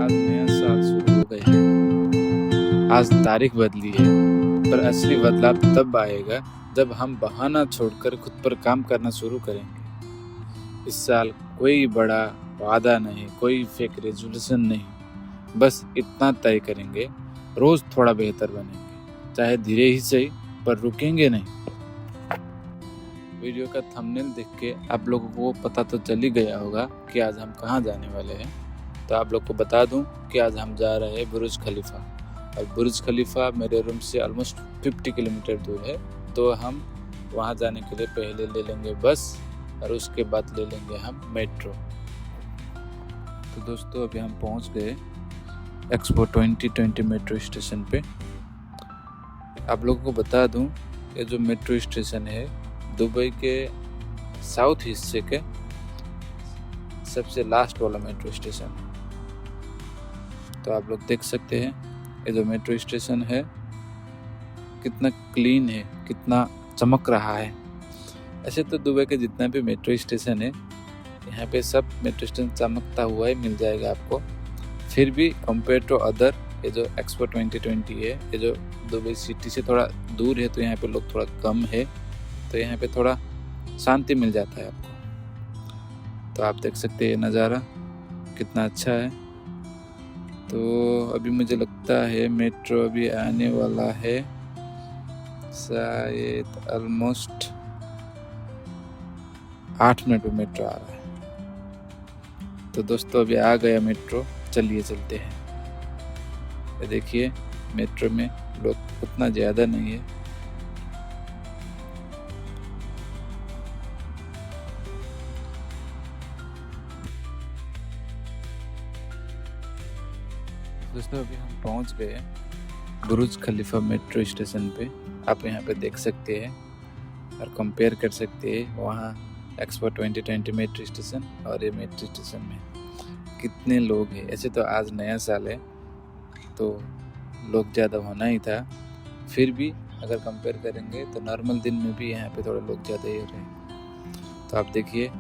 आज नया साल शुरू हो गया है। आज तारीख बदली है, पर असली बदलाव तब आएगा जब हम बहाना छोड़कर खुद पर काम करना शुरू करेंगे। इस साल कोई बड़ा वादा नहीं, कोई फेक रेजोल्यूशन नहीं, बस इतना तय करेंगे, रोज थोड़ा बेहतर बनेंगे, चाहे धीरे ही सही, पर रुकेंगे नहीं। वीडियो का थंबनेल देख के आप लोगों को पता तो चल ही गया होगा कि आज हम कहाँ जाने वाले हैं। तो आप लोग को बता दूं कि आज हम जा रहे हैं बुर्ज खलीफा। और बुर्ज खलीफा मेरे रूम से ऑलमोस्ट 50 किलोमीटर दूर है। तो हम वहाँ जाने के लिए पहले ले लेंगे बस और उसके बाद ले लेंगे हम मेट्रो। तो दोस्तों अभी हम पहुँच गए एक्सपो 2020 मेट्रो स्टेशन पे। आप लोगों को बता दूं ये जो मेट्रो स्टेशन है दुबई के साउथ हिस्से के सबसे लास्ट वाला मेट्रो स्टेशन है। तो आप लोग देख सकते हैं ये जो मेट्रो स्टेशन है कितना क्लीन है, कितना चमक रहा है। ऐसे तो दुबई के जितना भी मेट्रो स्टेशन है यहाँ पे सब मेट्रो स्टेशन चमकता हुआ ही मिल जाएगा आपको। फिर भी कंपेयर टू अदर ये जो एक्सपो 2020 है, ये जो दुबई सिटी से थोड़ा दूर है, तो यहाँ पे लोग थोड़ा कम है, तो यहाँ पे थोड़ा शांति मिल जाता है आपको। तो आप देख सकते हैं ये नज़ारा कितना अच्छा है। तो अभी मुझे लगता है मेट्रो अभी आने वाला है, शायद ऑलमोस्ट 8 मिनट में मेट्रो आ रहा है। तो दोस्तों अभी आ गया मेट्रो, चलिए चलते हैं। ये देखिए मेट्रो में लोग उतना ज़्यादा नहीं है। दोस्तों अभी हम पहुंच गए बुर्ज खलीफा मेट्रो स्टेशन पे। आप यहाँ पे देख सकते हैं और कंपेयर कर सकते हैं वहाँ एक्सपो 2020 मेट्रो स्टेशन और ये मेट्रो स्टेशन में कितने लोग हैं। ऐसे तो आज नया साल है तो लोग ज़्यादा होना ही था, फिर भी अगर कंपेयर करेंगे तो नॉर्मल दिन में भी यहाँ पे थोड़े लोग ज़्यादा ही रहे। तो आप देखिए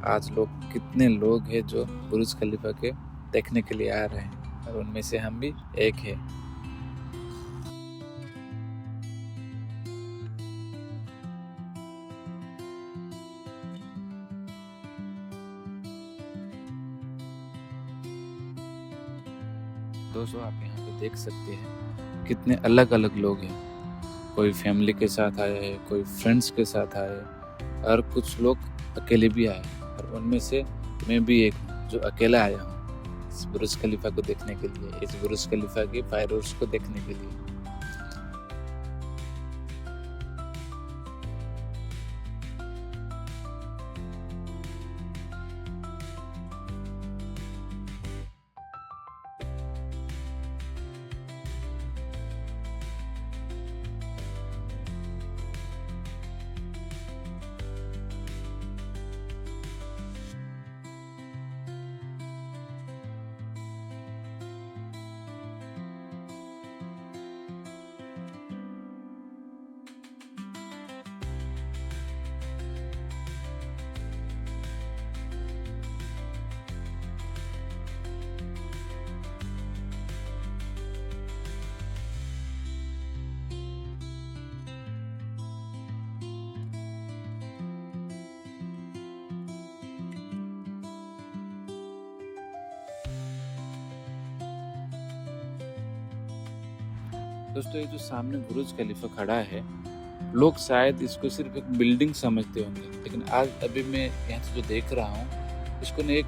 आज लोग कितने लोग हैं जो बुर्ज खलीफा के देखने के लिए आ रहे हैं, और उनमें से हम भी एक है। दोस्तों आप यहाँ पे देख सकते हैं कितने अलग अलग लोग हैं। कोई फैमिली के साथ आया है, कोई फ्रेंड्स के साथ आया है, और कुछ लोग अकेले भी आए हैं। और उनमें से मैं भी एक हूँ जो अकेला आया हूँ इस बुर्ज खलीफा को देखने के लिए, इस बुर्ज खलीफा के फायरवर्क्स को देखने के लिए। दोस्तों ये जो सामने बुर्ज खलीफा खड़ा है, लोग शायद इसको सिर्फ एक बिल्डिंग समझते होंगे, लेकिन आज अभी मैं यहाँ से जो देख रहा हूँ इसको ना एक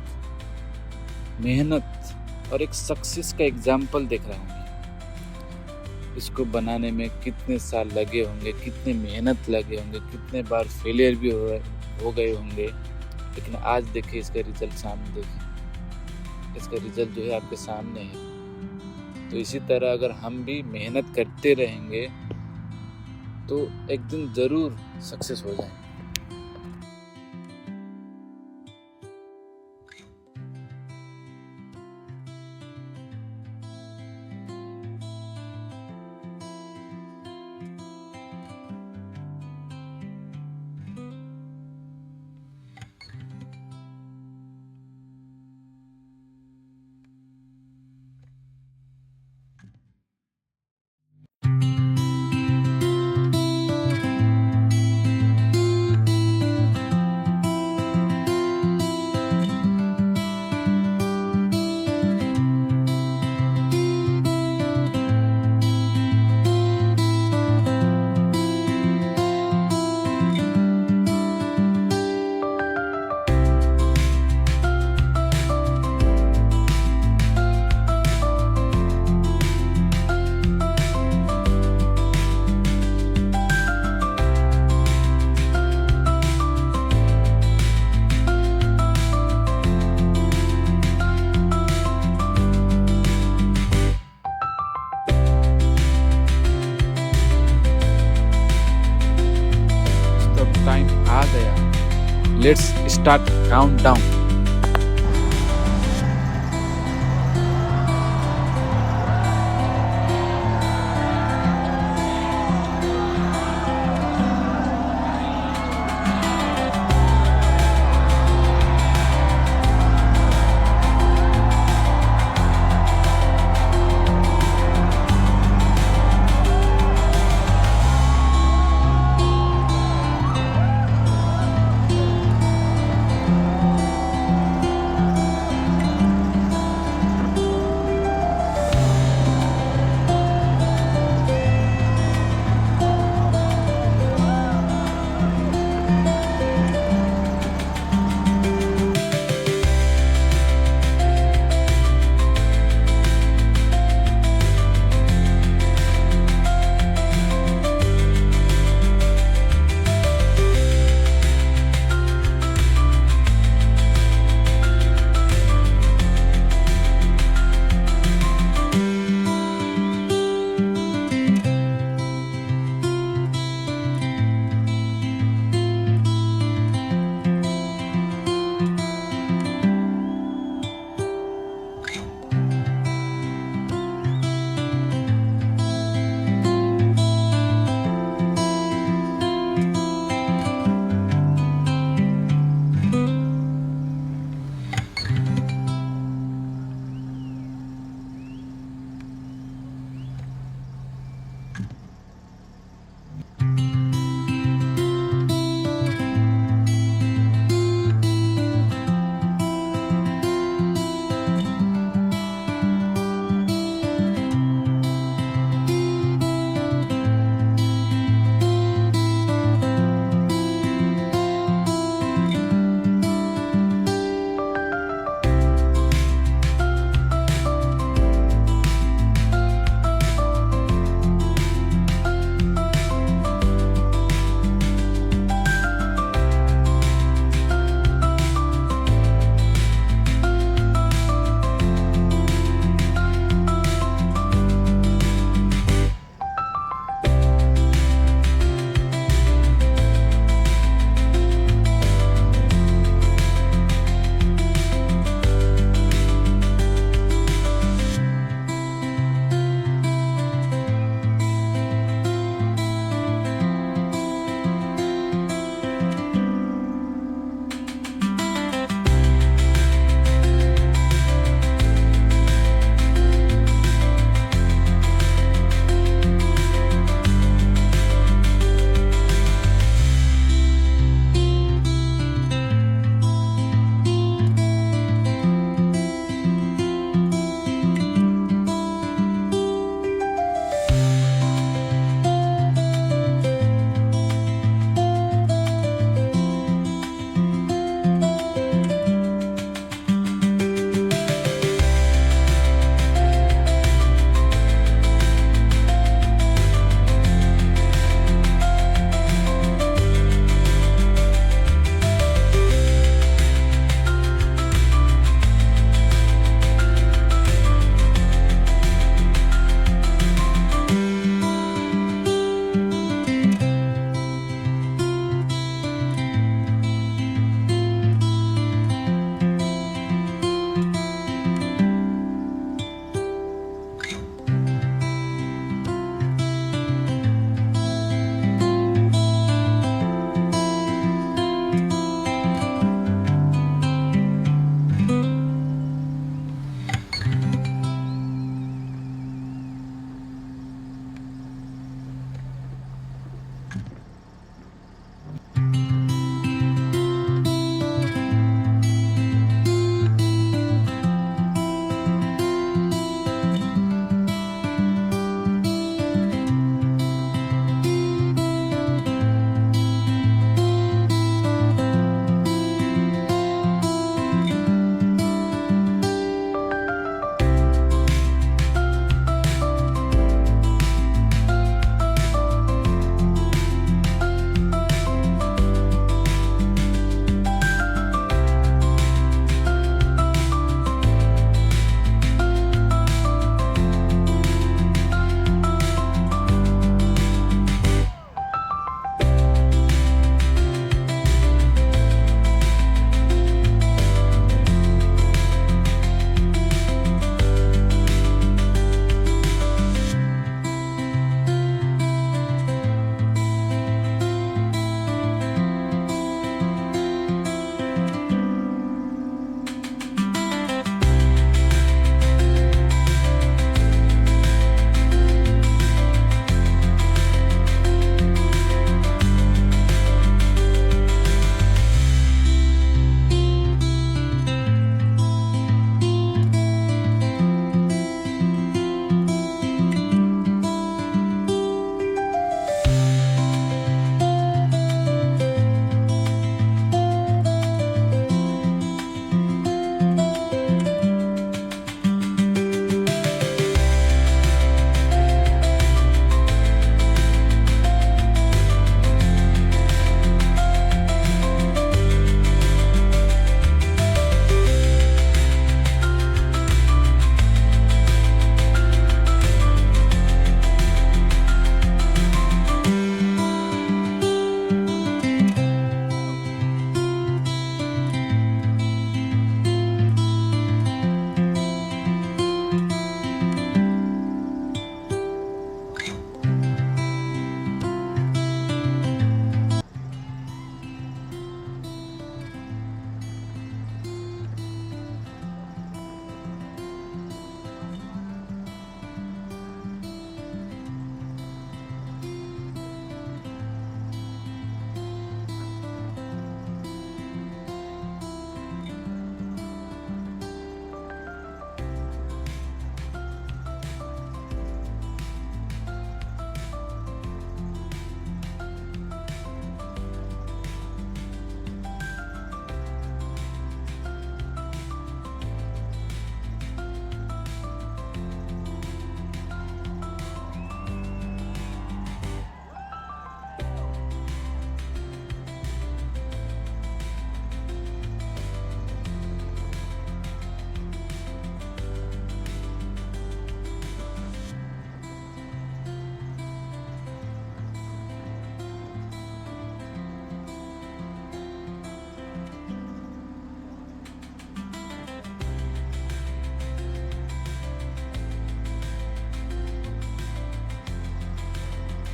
मेहनत और एक सक्सेस का एग्जाम्पल देख रहा हूँ। इसको बनाने में कितने साल लगे होंगे, कितने मेहनत लगे होंगे, कितने बार फेलियर भी हो गए होंगे, लेकिन आज देखिए इसका रिजल्ट सामने। देखिए इसका रिजल्ट जो है आपके सामने है। तो इसी तरह अगर हम भी मेहनत करते रहेंगे तो एक दिन ज़रूर सक्सेस हो जाएंगे। Let's start countdown.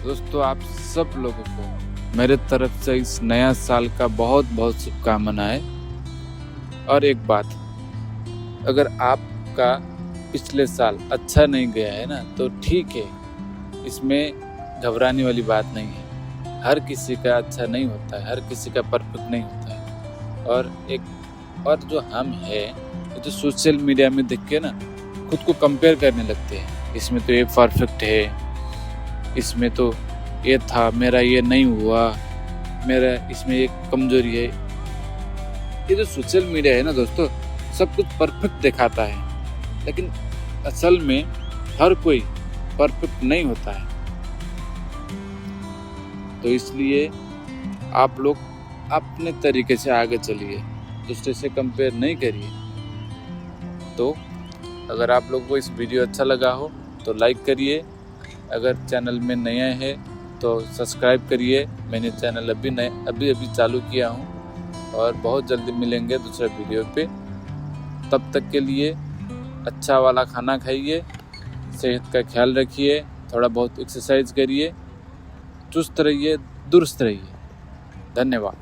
दोस्तों आप सब लोगों को मेरे तरफ से इस नया साल का बहुत बहुत शुभकामनाएं। और एक बात, अगर आपका पिछले साल अच्छा नहीं गया है ना तो ठीक है, इसमें घबराने वाली बात नहीं है। हर किसी का अच्छा नहीं होता है, हर किसी का परफेक्ट नहीं होता है। और जो हम हैं जो सोशल मीडिया में देख के ना खुद को कंपेयर करने लगते हैं, इसमें तो ये परफेक्ट है, इसमें तो ये था, मेरा ये नहीं हुआ, मेरा इसमें एक कमजोरी है। ये जो सोशल मीडिया है ना दोस्तों, सब कुछ परफेक्ट दिखाता है, लेकिन असल में हर कोई परफेक्ट नहीं होता है। तो इसलिए आप लोग अपने तरीके से आगे चलिए, दूसरे से कंपेयर नहीं करिए। तो अगर आप लोगों को इस वीडियो अच्छा लगा हो तो लाइक करिए, अगर चैनल में नया है तो सब्सक्राइब करिए। मैंने चैनल अभी चालू किया हूँ और बहुत जल्दी मिलेंगे दूसरे वीडियो पे। तब तक के लिए अच्छा वाला खाना खाइए, सेहत का ख्याल रखिए, थोड़ा बहुत एक्सरसाइज करिए, चुस्त रहिए, दुरुस्त रहिए। धन्यवाद।